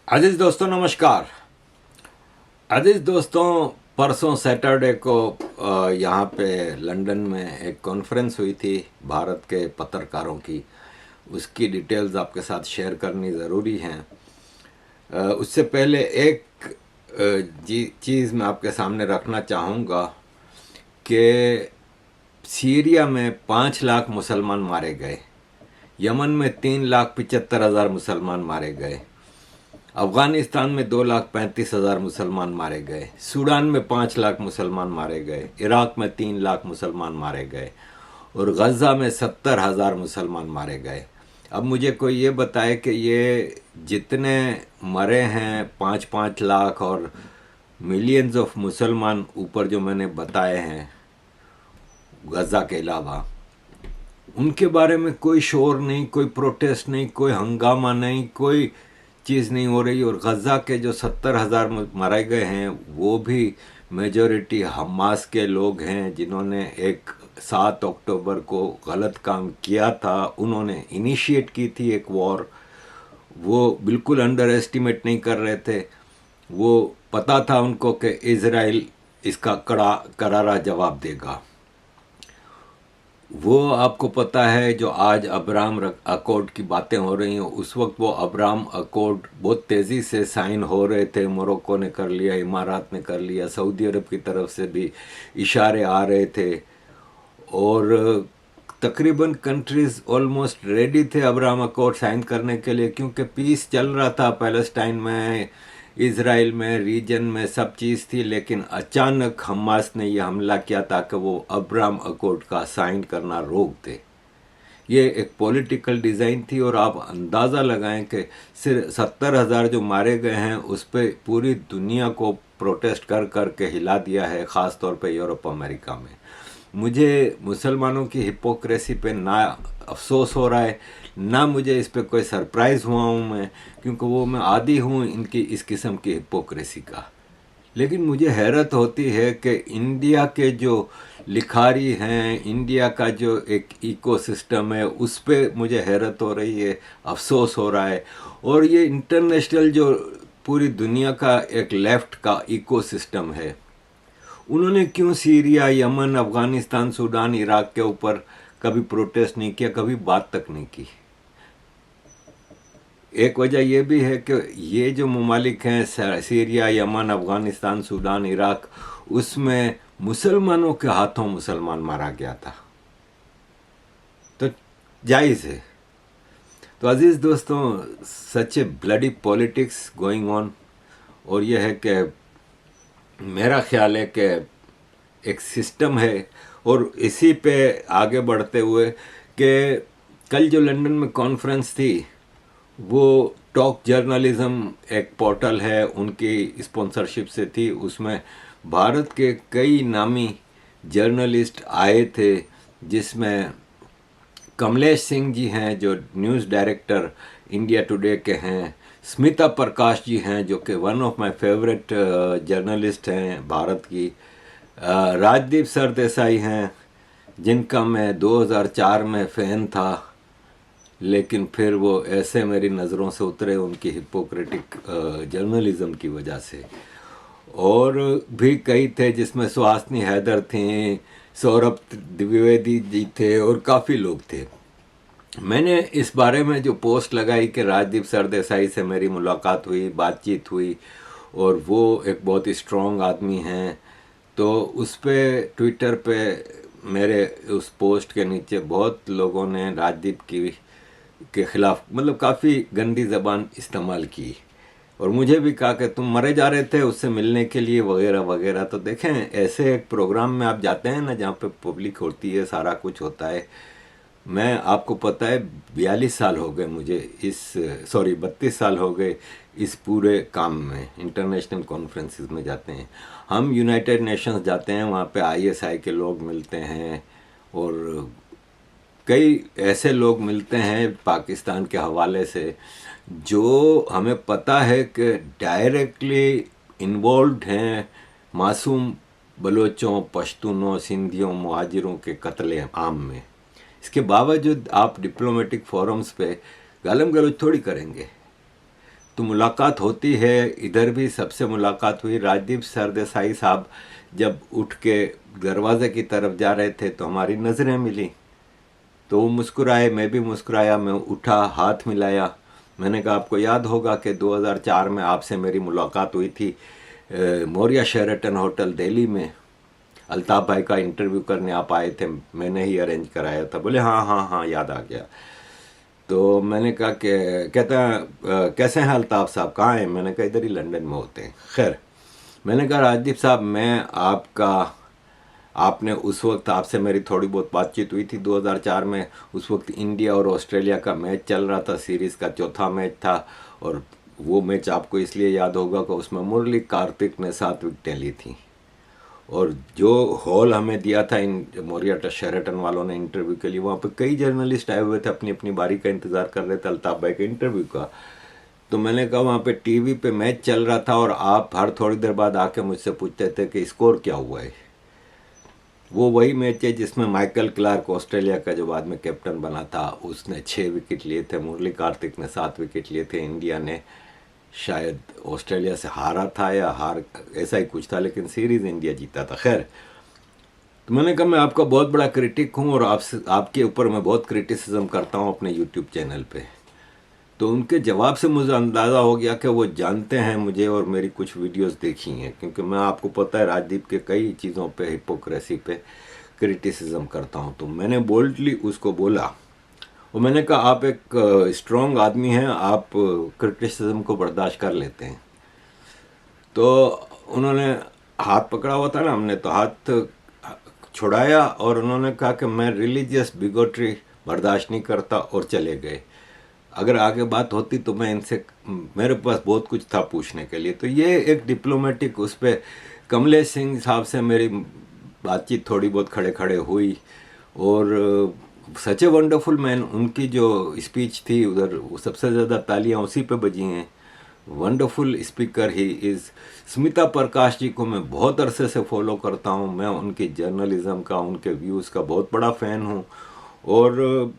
अजीज दोस्तों नमस्कार। अजीज दोस्तों, परसों सैटरडे को यहाँ पे लंदन में एक कॉन्फ्रेंस हुई थी भारत के पत्रकारों की। उसकी डिटेल्स आपके साथ शेयर करनी ज़रूरी हैं। उससे पहले एक चीज़ मैं आपके सामने रखना चाहूँगा कि सीरिया में 5 लाख मुसलमान मारे गए, यमन में 3,75,000 मुसलमान मारे गए, अफ़गानिस्तान में 2,35,000 मुसलमान मारे गए, सूडान में 5 लाख मुसलमान मारे गए, इराक़ में 3 लाख मुसलमान मारे गए और गज़ा में 70,000 मुसलमान मारे गए। अब मुझे कोई ये बताए कि ये जितने मरे हैं 5-5 लाख और मिलियंस ऑफ मुसलमान ऊपर जो मैंने बताए हैं गज़ा के अलावा, उनके बारे में कोई शोर नहीं, कोई प्रोटेस्ट नहीं, कोई हंगामा नहीं, कोई चीज़ नहीं हो रही। और गज़ा के जो 70,000 मारे गए हैं वो भी मेजॉरिटी हमास के लोग हैं जिन्होंने एक 7 अक्टूबर को गलत काम किया था। उन्होंने इनिशिएट की थी एक वॉर। वो बिल्कुल अंडर एस्टिमेट नहीं कर रहे थे। वो पता था उनको कि इज़राइल इसका करारा जवाब देगा। वो आपको पता है जो आज अब्राहम अकॉर्ड की बातें हो रही हैं, उस वक्त वो अब्राहम अकॉर्ड बहुत तेज़ी से साइन हो रहे थे। मोरक्को ने कर लिया, इमारात ने कर लिया, सऊदी अरब की तरफ से भी इशारे आ रहे थे और तकरीबन कंट्रीज़ ऑलमोस्ट रेडी थे अब्राहम अकॉर्ड साइन करने के लिए, क्योंकि पीस चल रहा था पैलेस्टाइन में, इज़राइल में, रीजन में सब चीज़ थी। लेकिन अचानक हमास ने यह हमला किया ताकि वो अब्राहम अकॉर्ड का साइन करना रोक दे। ये एक पॉलिटिकल डिज़ाइन थी और आप अंदाज़ा लगाएं कि सिर्फ 70,000 जो मारे गए हैं उस पर पूरी दुनिया को प्रोटेस्ट कर कर के हिला दिया है, ख़ास तौर पे यूरोप अमेरिका में। मुझे मुसलमानों की हिपोक्रेसी पे ना अफसोस हो रहा है, ना मुझे इस पे कोई सरप्राइज़ हुआ हूँ मैं, क्योंकि वो मैं आदी हूँ इनकी इस किस्म की हिपोक्रेसी का। लेकिन मुझे हैरत होती है कि इंडिया के जो लिखारी हैं, इंडिया का जो एक इकोसिस्टम है, उस पे मुझे हैरत हो रही है, अफसोस हो रहा है। और ये इंटरनेशनल जो पूरी दुनिया का एक लेफ़्ट का इकोसिस्टम है, उन्होंने क्यों Syria, Yemen, Afghanistan, Sudan, Iraq के ऊपर कभी प्रोटेस्ट नहीं किया, कभी बात तक नहीं की। एक वजह यह भी है कि ये जो ममालिक हैं Syria, Yemen, Afghanistan, Sudan, Iraq, उसमें मुसलमानों के हाथों मुसलमान मारा गया था, तो जायज़ है। तो अजीज़ दोस्तों, सच ए ब्लडी पॉलिटिक्स गोइंग ऑन। और यह है कि मेरा ख्याल है कि एक सिस्टम है। और इसी पे आगे बढ़ते हुए कि कल जो लंदन में कॉन्फ्रेंस थी, वो टॉक जर्नलिज्म एक पोर्टल है, उनकी स्पॉन्सरशिप से थी। उसमें भारत के कई नामी जर्नलिस्ट आए थे, जिसमें कमलेश सिंह जी हैं जो न्यूज़ डायरेक्टर इंडिया टुडे के हैं, स्मिता प्रकाश जी हैं जो कि one of my favourite journalist हैं भारत की, राजदीप सरदेसाई हैं जिनका मैं 2004 में फ़ैन था, लेकिन फिर वो ऐसे मेरी नज़रों से उतरे उनकी हिपोक्रेटिक जर्नलिज़म की वजह से। और भी कई थे जिसमें सुहासिनी हैदर थी, सौरभ द्विवेदी जी थे और काफ़ी लोग थे। मैंने इस बारे में जो पोस्ट लगाई कि राजदीप सरदेसाई से मेरी मुलाकात हुई, बातचीत हुई और वो एक बहुत ही स्ट्रॉन्ग आदमी हैं, तो उस पे ट्विटर पे मेरे उस पोस्ट के नीचे बहुत लोगों ने राजदीप के ख़िलाफ़ मतलब काफ़ी गंदी ज़बान इस्तेमाल की और मुझे भी कहा कि तुम मरे जा रहे थे उससे मिलने के लिए वगैरह वगैरह। तो देखें, ऐसे एक प्रोग्राम में आप जाते हैं ना जहाँ पे पब्लिक होती है, सारा कुछ होता है। मैं आपको पता है 42 साल हो गए मुझे 32 साल हो गए इस पूरे काम में। इंटरनेशनल कॉन्फ्रेंसेस में जाते हैं हम, यूनाइटेड नेशंस जाते हैं, वहाँ पे आईएसआई के लोग मिलते हैं और कई ऐसे लोग मिलते हैं पाकिस्तान के हवाले से जो हमें पता है कि डायरेक्टली इन्वॉल्व हैं मासूम बलोचों, पश्तूनों, सिंधियों, मुहाजिरों के कत्ले आम में। इसके बावजूद आप डिप्लोमेटिक फोरम्स पे गालम गलोच थोड़ी करेंगे। तो मुलाकात होती है। इधर भी सबसे मुलाकात हुई। राजदीप सरदेसाई साहब जब उठ के दरवाजे की तरफ जा रहे थे तो हमारी नज़रें मिली, तो वो मुस्कुराए, मैं भी मुस्कुराया। मैं उठा, हाथ मिलाया। मैंने कहा आपको याद होगा कि 2004 में आपसे मेरी मुलाकात हुई थी मौर्या शेरेटन होटल दिल्ली में। अल्ताफ़ भाई का इंटरव्यू करने आप आए थे, मैंने ही अरेंज कराया था। बोले हाँ हाँ हाँ याद आ गया। तो मैंने कहा कि कहता कैसे हैं अल्ताफ़ साहब, कहाँ हैं? मैंने कहा इधर ही लंदन में होते हैं। खैर, मैंने कहा राजदीप साहब मैं आपने उस वक्त आपसे मेरी थोड़ी बहुत बातचीत हुई थी 2004 में। उस वक्त इंडिया और ऑस्ट्रेलिया का मैच चल रहा था, सीरीज़ का चौथा मैच था। और वो मैच आपको इसलिए याद होगा कि उसमें मुरली कार्तिक ने 7 विकेटें ली थी। और जो हॉल हमें दिया था इन मौर्या शेरेटन वालों ने इंटरव्यू के लिए, वहाँ पे कई जर्नलिस्ट आए हुए थे, अपनी अपनी बारी का इंतज़ार कर रहे थे अल्ताफ़ भाई के इंटरव्यू का। तो मैंने कहा वहाँ पे टीवी पे मैच चल रहा था और आप हर थोड़ी देर बाद आके मुझसे पूछते थे कि स्कोर क्या हुआ है। वो वही मैच है जिसमें माइकल क्लार्क ऑस्ट्रेलिया का जो बाद में कैप्टन बना था, उसने 6 विकेट लिए थे, मुरली कार्तिक ने 7 विकेट लिए थे। इंडिया ने शायद ऑस्ट्रेलिया से हारा था या ऐसा ही कुछ था, लेकिन सीरीज़ इंडिया जीता था। खैर, तो मैंने कहा मैं आपका बहुत बड़ा क्रिटिक हूँ और आपके ऊपर मैं बहुत क्रिटिसिज्म करता हूँ अपने यूट्यूब चैनल पे। तो उनके जवाब से मुझे अंदाज़ा हो गया कि वो जानते हैं मुझे और मेरी कुछ वीडियोस देखी हैं, क्योंकि मैं आपको पता है राजदीप के कई चीज़ों पे, हिपोक्रेसी पे क्रिटिसिज्म करता हूँ। तो मैंने बोल्डली उसको बोला और मैंने कहा आप एक स्ट्रॉन्ग आदमी हैं, आप क्रिटिसिज्म को बर्दाश्त कर लेते हैं। तो उन्होंने हाथ पकड़ा हुआ था ना हमने, तो हाथ छुड़ाया और उन्होंने कहा कि मैं रिलीजियस बिगोट्री बर्दाश्त नहीं करता, और चले गए। अगर आगे बात होती तो मैं इनसे, मेरे पास बहुत कुछ था पूछने के लिए। तो ये एक डिप्लोमेटिक उस पर कमलेश सिंह साहब से मेरी बातचीत थोड़ी बहुत खड़े खड़े हुई। और सच ए वंडरफुल मैन, उनकी जो स्पीच थी उधर सबसे ज़्यादा तालियां उसी पे बजी हैं। Wonderful speaker he is. Smita Prakash ji को मैं बहुत अरसे से फॉलो करता हूँ, मैं उनकी जर्नलिज़म का, उनके व्यूज़ का बहुत बड़ा फ़ैन हूँ। और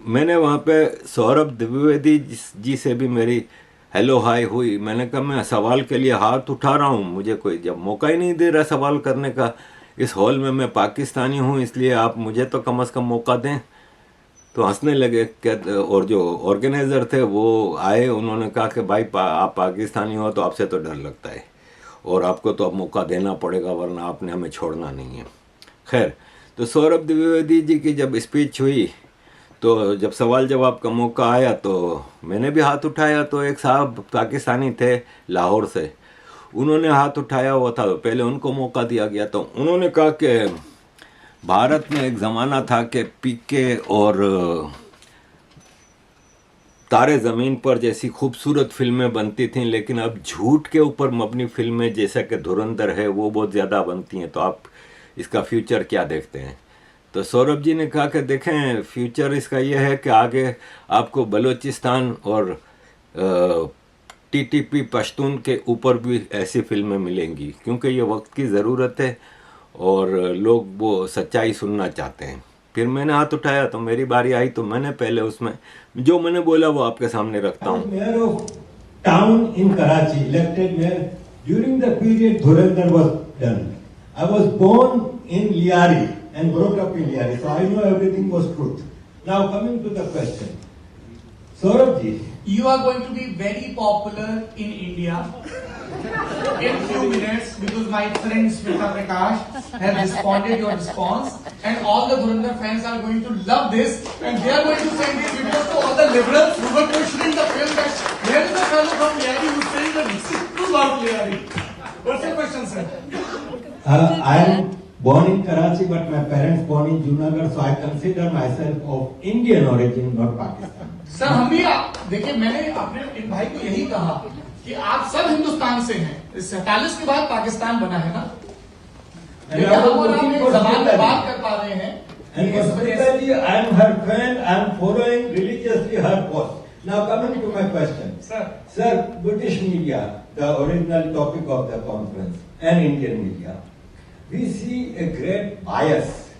मैंने वहाँ पे सौरभ द्विवेदी जी से भी मेरी हेलो हाय हुई। मैंने कहा मैं सवाल के लिए हाथ उठा रहा हूँ, मुझे कोई जब मौका ही नहीं दे रहा सवाल करने का। इस हॉल में मैं पाकिस्तानी हूँ, इसलिए आप मुझे तो कम से कम मौका दें। तो हंसने लगे। और जो ऑर्गेनाइज़र थे वो आए, उन्होंने कहा कि भाई आप पाकिस्तानी हो तो आपसे तो डर लगता है और आपको तो अब मौका देना पड़ेगा, वरना आपने हमें छोड़ना नहीं है। खैर, तो सौरभ द्विवेदी जी की जब स्पीच हुई तो जब सवाल जवाब का मौका आया तो मैंने भी हाथ उठाया। तो एक साहब पाकिस्तानी थे लाहौर से, उन्होंने हाथ उठाया हुआ था, तो पहले उनको मौका दिया गया। तो उन्होंने कहा कि भारत में एक ज़माना था कि पीके और तारे ज़मीन पर जैसी खूबसूरत फिल्में बनती थीं, लेकिन अब झूठ के ऊपर मबनी फिल्में जैसा कि धुरंधर है वो बहुत ज़्यादा बनती हैं। तो आप इसका फ्यूचर क्या देखते हैं? तो सौरभ जी ने कहा कि देखें, फ्यूचर इसका यह है कि आगे आपको बलूचिस्तान और टीटीपी पश्तून के ऊपर भी ऐसी फिल्में मिलेंगी, क्योंकि ये वक्त की ज़रूरत है और लोग वो सच्चाई सुनना चाहते हैं। फिर मैंने हाथ उठाया तो मेरी बारी आई, तो मैंने पहले उसमें जो मैंने बोला वो आपके सामने रखता हूँ। Mayor of town in Karachi, elected mayor during the period Dhurandhar was done. I was born in Liari and brought up in Liari, so I know everything was truth. Now coming to the question, Saurabh ji, you are going to be very popular in India in few minutes because my friend Smita Prakash have responded your response, and all the Dhurandhar fans are going to love this, and they are going to send these videos to all the liberals who were questioning the film that where is the fellow from Liari who is saying the truth about Liari. What's your question, sir? I am born in Karachi, but my parents born in Junagadh, so I consider myself of Indian origin, not Pakistan. Sir हम भी देखिए, मैंने अपने इन भाई को यही कहा कि आप सब हिंदुस्तान से हैं। 47 के बाद पाकिस्तान बना है ना, लेकिन हम और आप एक जबान में बात कर पा रहे हैं। And Smita ji, I am her friend. I am following religiously her post. Now coming to my question, sir, British media, the original topic of the conference, and Indian media, we see a great bias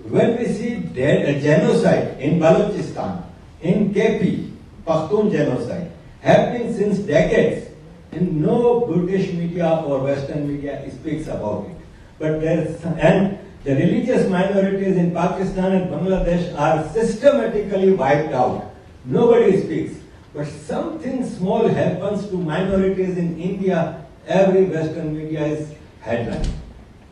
when we see genocide in Balochistan, in KP, Pashtun genocide, happening since decades, and no British media or Western media speaks about it. But and the religious minorities in Pakistan and Bangladesh are systematically wiped out. Nobody speaks. But something small happens to minorities in India, every Western media is headline.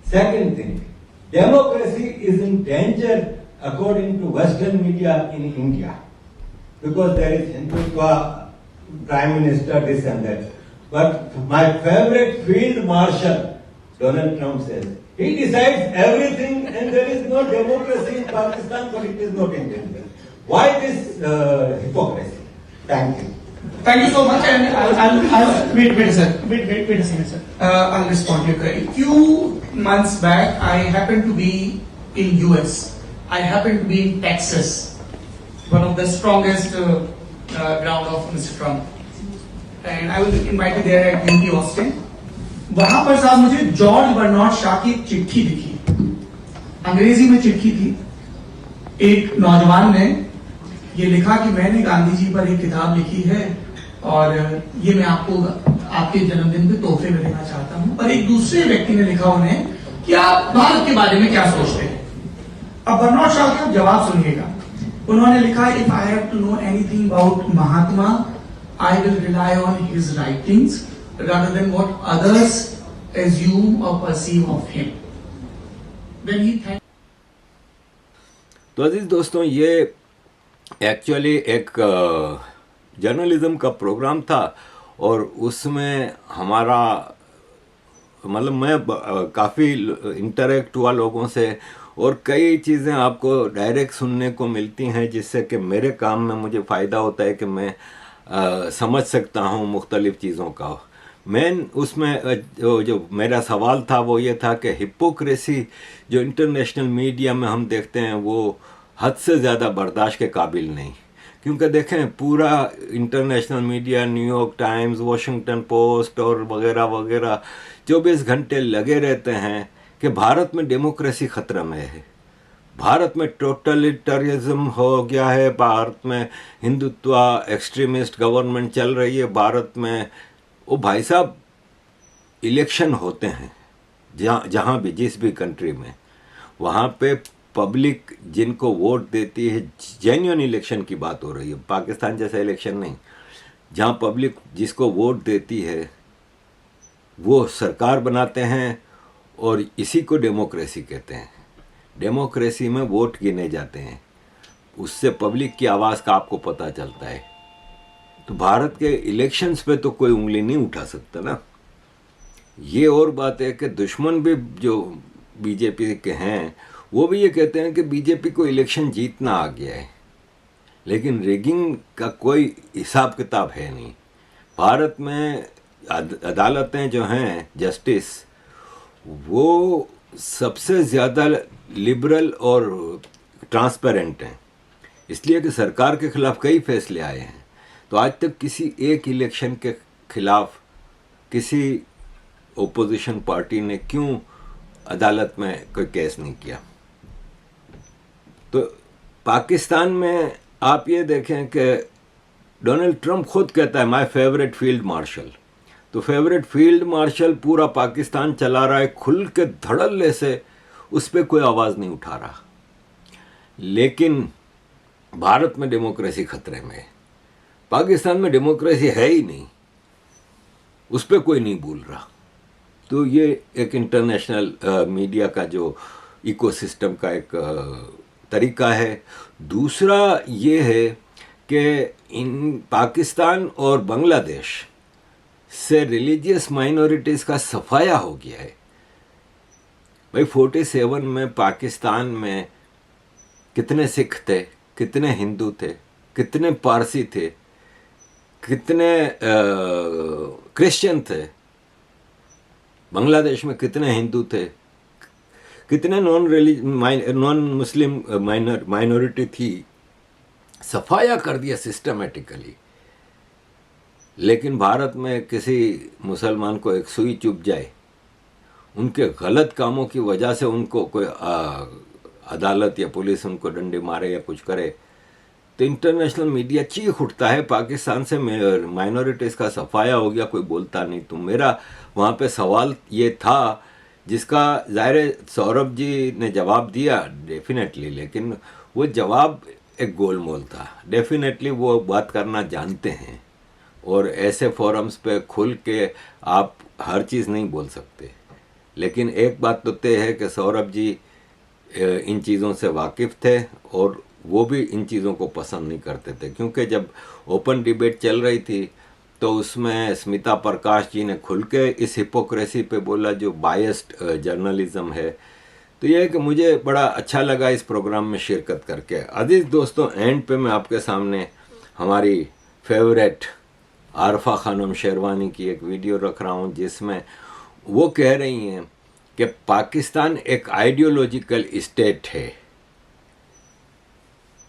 Second thing, democracy is in danger according to Western media in India. Because there is Hindutva, Prime Minister, this and that. But my favorite Field Marshal, Donald Trump says, he decides everything and there is no democracy in Pakistan, but it is not in danger. Why this hypocrisy? Thank you. Thank you so much, and I'll wait a second, sir. I'll respond to your query. Few months back, I happened to be in US. I happened to be in Texas, one of the strongest ground of Mr. Trump, and I was invited there at UT Austin. वहां पर साहब मुझे George Bernard Shaw की एक चिट्ठी दिखी, अंग्रेजी में चिट्ठी थी. एक नौजवान ने ये लिखा कि मैंने गांधी जी पर एक किताब लिखी है और ये मैं आपको आपके जन्मदिन पे तोहफे में देना चाहता हूं. पर एक दूसरे व्यक्ति ने लिखा उन्हें कि आप भारत के बारे में क्या सोचते हैं. अब बर्नार्ड शॉ का जवाब सुनिएगा. उन्होंने लिखा, if I have to know anything about Mahatma, I will rely on his writings rather than what others assume or perceive of him. Then he thanked. तो अजीज दोस्तों, ये एक्चुअली एक जर्नलिज्म का प्रोग्राम था और उसमें हमारा मतलब मैं काफ़ी इंटरेक्ट हुआ लोगों से और कई चीज़ें आपको डायरेक्ट सुनने को मिलती हैं जिससे कि मेरे काम में मुझे फ़ायदा होता है कि मैं समझ सकता हूँ मुख्तलिफ़ चीज़ों का. मेन उसमें जो मेरा सवाल था वो ये था कि हिपोक्रेसी जो इंटरनेशनल मीडिया में हम देखते हैं वो हद से ज़्यादा बर्दाश्त के काबिल नहीं. क्योंकि देखें, पूरा international media, New York times, Washington post और वगैरह वगैरह 24 घंटे लगे रहते हैं कि भारत में डेमोक्रेसी ख़तरे में है, भारत में टोटलिटरिज्म हो गया है, भारत में हिंदुत्व एक्सट्रीमिस्ट गवर्नमेंट चल रही है, भारत में वो भाई साहब इलेक्शन होते हैं जहाँ भी जिस भी कंट्री में, वहाँ पे पब्लिक जिनको वोट देती है, जेन्युइन इलेक्शन की बात हो रही है, पाकिस्तान जैसा इलेक्शन नहीं, जहाँ पब्लिक जिसको वोट देती है वो सरकार बनाते हैं और इसी को डेमोक्रेसी कहते हैं. डेमोक्रेसी में वोट गिने जाते हैं, उससे पब्लिक की आवाज़ का आपको पता चलता है. तो भारत के इलेक्शंस पे तो कोई उंगली नहीं उठा सकता ना. ये और बात है कि दुश्मन भी जो बीजेपी के हैं वो भी ये कहते हैं कि बीजेपी को इलेक्शन जीतना आ गया है, लेकिन रिगिंग का कोई हिसाब किताब है नहीं. भारत में अदालतें जो हैं, जस्टिस, वो सबसे ज़्यादा लिबरल और ट्रांसपेरेंट हैं, इसलिए कि सरकार के खिलाफ कई फैसले आए हैं. तो आज तक किसी एक इलेक्शन के खिलाफ किसी ओपोजिशन पार्टी ने क्यों अदालत में कोई केस नहीं किया. तो पाकिस्तान में आप ये देखें कि डोनाल्ड ट्रंप खुद कहता है माय फेवरेट फील्ड मार्शल. तो फेवरेट फील्ड मार्शल पूरा पाकिस्तान चला रहा है, खुल के धड़ल्ले से उस पर कोई आवाज़ नहीं उठा रहा. लेकिन भारत में डेमोक्रेसी खतरे में है, पाकिस्तान में डेमोक्रेसी है ही नहीं, उस पर कोई नहीं बोल रहा. तो ये एक इंटरनेशनल मीडिया का जो इकोसिस्टम का एक तरीका है. दूसरा ये है कि इन पाकिस्तान और बांग्लादेश से रिलीजियस माइनॉरिटीज़ का सफाया हो गया है. भाई 47 में पाकिस्तान में कितने सिख थे, कितने हिंदू थे, कितने पारसी थे, कितने क्रिश्चियन थे. बांग्लादेश में कितने हिंदू थे, कितने नॉन मुस्लिम माइनॉरिटी थी. सफाया कर दिया सिस्टमेटिकली. लेकिन भारत में किसी मुसलमान को एक सुई चुभ जाए, उनके गलत कामों की वजह से उनको कोई अदालत या पुलिस उनको डंडे मारे या कुछ करे, तो इंटरनेशनल मीडिया चीख उठता है, पाकिस्तान से माइनॉरिटीज़ का सफाया हो गया, कोई बोलता नहीं। तो मेरा वहाँ पे सवाल ये था, जिसका ज़ाहिर सौरभ जी ने जवाब दिया डेफिनेटली, लेकिन वो जवाब एक गोलमोल था। डेफिनेटली वो बात करना जानते हैं, और ऐसे फोरम्स पे खुल के आप हर चीज़ नहीं बोल सकते। लेकिन एक बात तो तय है कि सौरभ जी इन चीज़ों से वाकिफ़ थे, और वो भी इन चीज़ों को पसंद नहीं करते थे, क्योंकि जब ओपन डिबेट चल रही थी तो उसमें स्मिता प्रकाश जी ने खुल के इस हिपोक्रेसी पे बोला जो बायस्ड जर्नलिज्म है। तो यह है कि मुझे बड़ा अच्छा लगा इस प्रोग्राम में शिरकत करके। अजीज़ दोस्तों, एंड पे मैं आपके सामने हमारी फेवरेट आरफा खानम शेरवानी की एक वीडियो रख रहा हूँ, जिसमें वो कह रही हैं कि पाकिस्तान एक आइडियोलॉजिकल स्टेट है,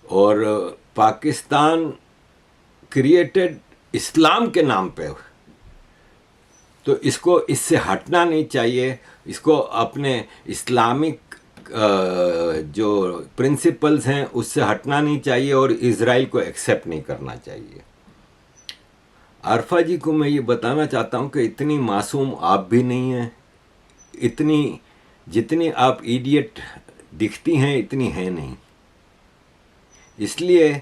और पाकिस्तान क्रिएटेड इस्लाम के नाम पे, तो इसको इससे हटना नहीं चाहिए, इसको अपने इस्लामिक जो प्रिंसिपल्स हैं उससे हटना नहीं चाहिए, और इज़राइल को एक्सेप्ट नहीं करना चाहिए। आरफा जी को मैं ये बताना चाहता हूँ कि इतनी मासूम आप भी नहीं हैं, इतनी जितनी आप इडियट दिखती हैं इतनी हैं नहीं। इसलिए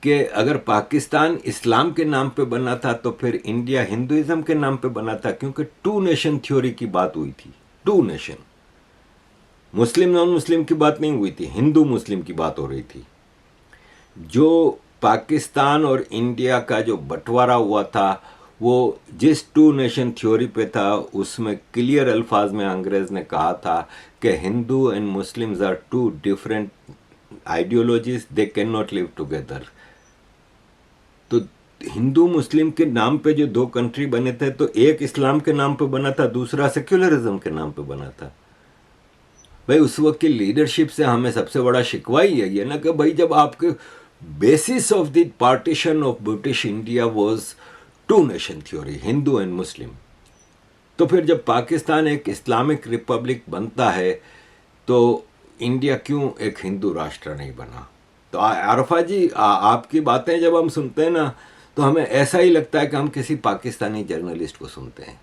कि अगर पाकिस्तान इस्लाम के नाम पे बना था तो फिर इंडिया हिंदुइज्म के नाम पे बना था, क्योंकि 2 नेशन थ्योरी की बात हुई थी। 2 नेशन, मुस्लिम नॉन मुस्लिम की बात नहीं हुई थी, हिंदू मुस्लिम की बात हो रही थी। जो पाकिस्तान और इंडिया का जो बंटवारा हुआ था वो जिस 2 नेशन थ्योरी पे था, उसमें क्लियर अल्फाज में अंग्रेज़ ने कहा था कि Hindu and Muslims are 2 different ideologies, they can not live together. तो हिंदू मुस्लिम के नाम पे जो 2 कंट्री बने थे, तो एक इस्लाम के नाम पे बना था, दूसरा सेक्युलरिज्म के नाम पे बना था। भाई उस वक्त की लीडरशिप से हमें सबसे बड़ा शिकवा ही है ये ना कि भाई जब आपके basis of the partition of British India was 2 nation theory, Hindu and Muslim, तो फिर जब पाकिस्तान एक इस्लामिक रिपब्लिक बनता है तो इंडिया क्यों एक हिंदू राष्ट्र नहीं बना? तो आरफा जी, आपकी बातें जब हम सुनते हैं ना तो हमें ऐसा ही लगता है कि हम किसी पाकिस्तानी जर्नलिस्ट को सुनते हैं,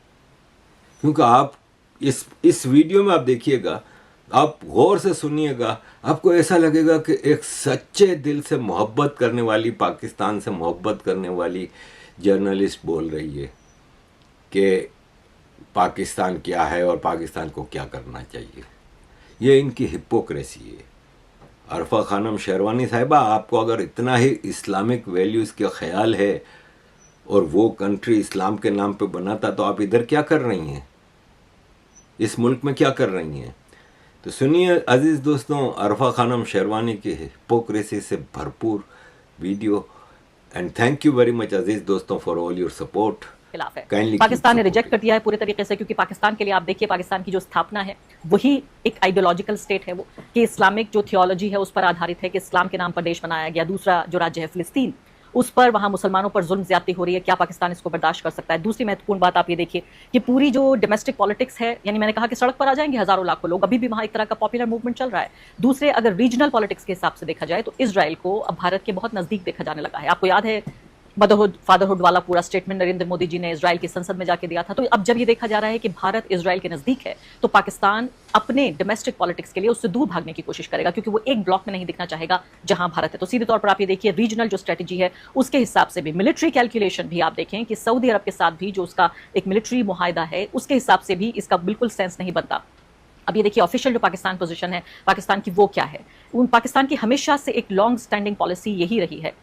क्योंकि आप इस वीडियो में आप देखिएगा, आप गौर से सुनिएगा, आपको ऐसा लगेगा कि एक सच्चे दिल से मोहब्बत करने वाली, पाकिस्तान से मोहब्बत करने वाली जर्नलिस्ट बोल रही है कि पाकिस्तान क्या है और पाकिस्तान को क्या करना चाहिए। ये इनकी हिपोक्रेसी है। अरफा खानम शेरवानी साहिबा, आपको अगर इतना ही इस्लामिक वैल्यूज़ का ख्याल है और वो कंट्री इस्लाम के नाम पे बना था, तो आप इधर क्या कर रही हैं? इस मुल्क में क्या कर रही हैं? तो सुनिए अजीज़ दोस्तों, अरफा खानम शेरवानी की हिपोक्रेसी से भरपूर video. And thank you very much अजीज़ दोस्तों फॉर ऑल योर सपोर्ट। खिलाफ है। पाकिस्तान ने रिजेक्ट कर दिया है पूरे तरीके से, क्योंकि पाकिस्तान के लिए आप देखिए, पाकिस्तान की जो स्थापना है वही एक आइडियोलॉजिकल स्टेट है, वो कि इस्लामिक जो थियोलॉजी है उस पर आधारित है कि इस्लाम के नाम पर देश बनाया गया। दूसरा जो राज्य है फिलिस्तीन, उस पर वहां मुसलमानों पर जुल्म ज्यादती हो रही है। क्या पाकिस्तान इसको बर्दाश्त कर सकता है? दूसरी महत्वपूर्ण बात आप ये देखिए कि पूरी जो डोमेस्टिक पॉलिटिक्स है, यानी मैंने कहा कि सड़क पर आ जाएंगे हजारों लाखों लोग, अभी भी वहां एक तरह का पॉपुलर मूवमेंट चल रहा है। दूसरे, अगर रीजनल पॉलिटिक्स के हिसाब से देखा जाए तो इजराइल को अब भारत के बहुत नजदीक देखा जाने लगा है। आपको याद है मदरहुड फादरहुड वाला पूरा स्टेटमेंट नरेंद्र मोदी जी ने इजराइल की संसद में जाके दिया था। तो अब जब ये देखा जा रहा है कि भारत इजराइल के नजदीक है, तो पाकिस्तान अपने डोमेस्टिक पॉलिटिक्स के लिए उससे दूर भागने की कोशिश करेगा, क्योंकि वो एक ब्लॉक में नहीं दिखना चाहेगा जहां भारत है। तो सीधे तौर पर आप ये देखिए, रीजनल जो स्ट्रेटेजी है उसके हिसाब से भी, मिलिट्री कैलकुलेशन भी आप देखें कि सऊदी अरब के साथ भी जो उसका एक मिलिट्री मुआहदा है, उसके हिसाब से भी इसका बिल्कुल सेंस नहीं बनता। अब ये देखिए ऑफिशियल जो पाकिस्तान पोजीशन है पाकिस्तान की, वो क्या है? पाकिस्तान की हमेशा से एक लॉन्ग स्टैंडिंग पॉलिसी यही रही है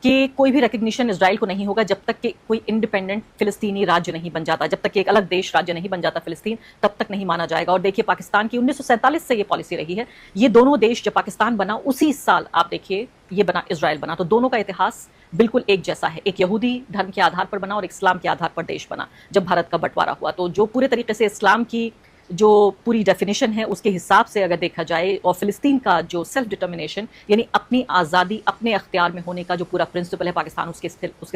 कि कोई भी रिकग्निशन इजराइल को नहीं होगा जब तक कि कोई इंडिपेंडेंट फिलिस्तीनी राज्य नहीं बन जाता, जब तक कि एक अलग देश राज्य नहीं बन जाता फिलिस्तीन, तब तक नहीं माना जाएगा। और देखिए पाकिस्तान की 1947 से ये पॉलिसी रही है। ये दोनों देश, जब पाकिस्तान बना उसी साल आप देखिए ये बना, इजराइल बना। तो दोनों का इतिहास बिल्कुल एक जैसा है। एक यहूदी धर्म के आधार पर बना और इस्लाम के आधार पर देश बना जब भारत का बंटवारा हुआ। तो जो पूरे तरीके से इस्लाम की जो पूरी डेफिनेशन है उसके हिसाब से अगर देखा जाए, और फिलिस्तीन का जो सेल्फ डिटर्मिनेशन यानी अपनी आज़ादी अपने अख्तियार में होने का जो पूरा प्रिंसिपल है, पाकिस्तान उसके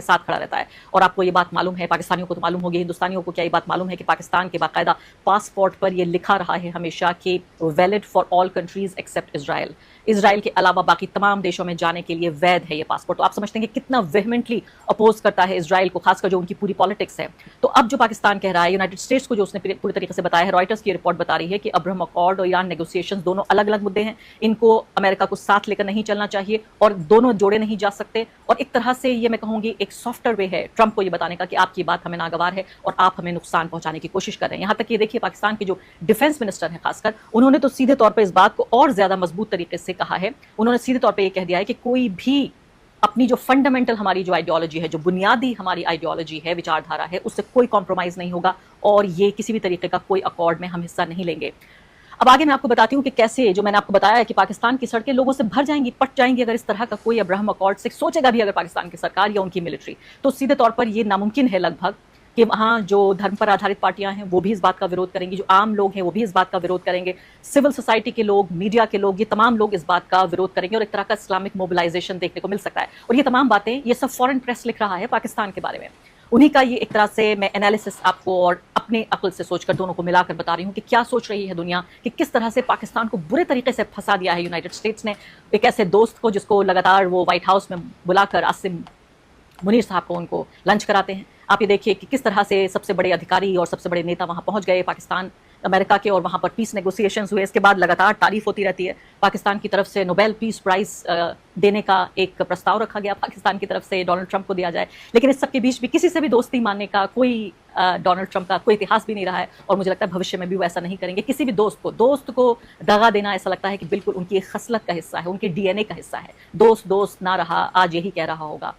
साथ खड़ा रहता है। और आपको ये बात मालूम है, पाकिस्तानियों को तो मालूम होगी, हिंदुस्तानियों को क्या ये बात मालूम है कि पाकिस्तान के बाकायदा पासपोर्ट पर ये लिखा रहा है हमेशा कि valid for all countries except Israel. Israel के अलावा बाकी तमाम देशों में जाने के लिए वैध है ये पासपोर्ट। तो आप समझते हैं कि कितना वेहमेंटली अपोज करता है इसराइल को, खासकर जो उनकी पूरी पॉलिटिक्स है। तो अब जो पाकिस्तान कह रहा है, यूनाइटेड स्टेट्स को जो उसने पूरी तरीके से बताया है, रॉयटर्स की रिपोर्ट बता रही है कि अब्राहम अकॉर्ड और ईरान नेगोशिएशंस दोनों अलग अलग मुद्दे हैं, इनको अमेरिका को साथ लेकर नहीं चलना चाहिए और दोनों जोड़े नहीं जा सकते। और एक तरह से ये मैं कहूंगी एक सॉफ्टर वे है ट्रंप को ये बताने का कि आपकी बात हमें नागवार है और आप हमें नुकसान पहुंचाने की कोशिश कर रहे हैं। यहां तक ये देखिए पाकिस्तान के जो डिफेंस मिनिस्टर हैं खासकर, उन्होंने तो सीधे तौर पर इस बात को और ज्यादा मजबूत तरीके से कहा है। उन्होंने सीधे तौर पर यह कह दिया है कि कोई भी अपनी जो फंडामेंटल हमारी जो आइडियोलॉजी है, जो बुनियादी हमारी आइडियोलॉजी है, विचारधारा है, उससे कोई कॉम्प्रोमाइज नहीं होगा और ये किसी भी तरीके का कोई अकॉर्ड में हम हिस्सा नहीं लेंगे। अब आगे मैं आपको बताती हूँ कि कैसे, जो मैंने आपको बताया है कि पाकिस्तान की सड़कें लोगों से भर जाएंगी, पट जाएंगी अगर इस तरह का कोई अब्राहम अकॉर्ड से सोचेगा भी अगर पाकिस्तान की सरकार या उनकी मिलिट्री, तो सीधे तौर पर ये नामुमकिन है लगभग कि वहाँ जो धर्म पर आधारित पार्टियां हैं वो भी इस बात का विरोध करेंगी, जो आम लोग हैं वो भी इस बात का विरोध करेंगे, सिविल सोसाइटी के लोग, मीडिया के लोग, ये तमाम लोग इस बात का विरोध करेंगे और एक तरह का इस्लामिक मोबिलाइजेशन देखने को मिल सकता है। और ये तमाम बातें ये सब फॉरेन प्रेस लिख रहा है पाकिस्तान के बारे में, उन्हीं का ये एक तरह से मैं एनालिसिस आपको और अपने अक्ल से सोचकर दोनों को मिलाकर बता रही हूँ कि क्या सोच रही है दुनिया, कि किस तरह से पाकिस्तान को बुरे तरीके से फंसा दिया है यूनाइटेड स्टेट्स ने। एक ऐसे दोस्त को जिसको लगातार वो व्हाइट हाउस में बुलाकर आसिम मुनीर साहब को उनको लंच कराते हैं। आप ये देखिए कि किस तरह से सबसे बड़े अधिकारी और सबसे बड़े नेता वहां पहुंच गए पाकिस्तान अमेरिका के, और वहां पर पीस नेगोशिएशंस हुए। इसके बाद लगातार तारीफ होती रहती है। पाकिस्तान की तरफ से नोबेल पीस प्राइज देने का एक प्रस्ताव रखा गया, पाकिस्तान की तरफ से डोनाल्ड ट्रंप को दिया जाए, लेकिन इस सब के बीच भी किसी से भी दोस्ती मानने का कोई डोनाल्ड ट्रंप का कोई इतिहास भी नहीं रहा है और मुझे लगता है भविष्य में भी वो ऐसा नहीं करेंगे। किसी भी दोस्त को दगा देना ऐसा लगता है कि बिल्कुल उनकी एक खसलत का हिस्सा है, उनके DNA का हिस्सा है। दोस्त ना रहा, आज यही कह रहा होगा।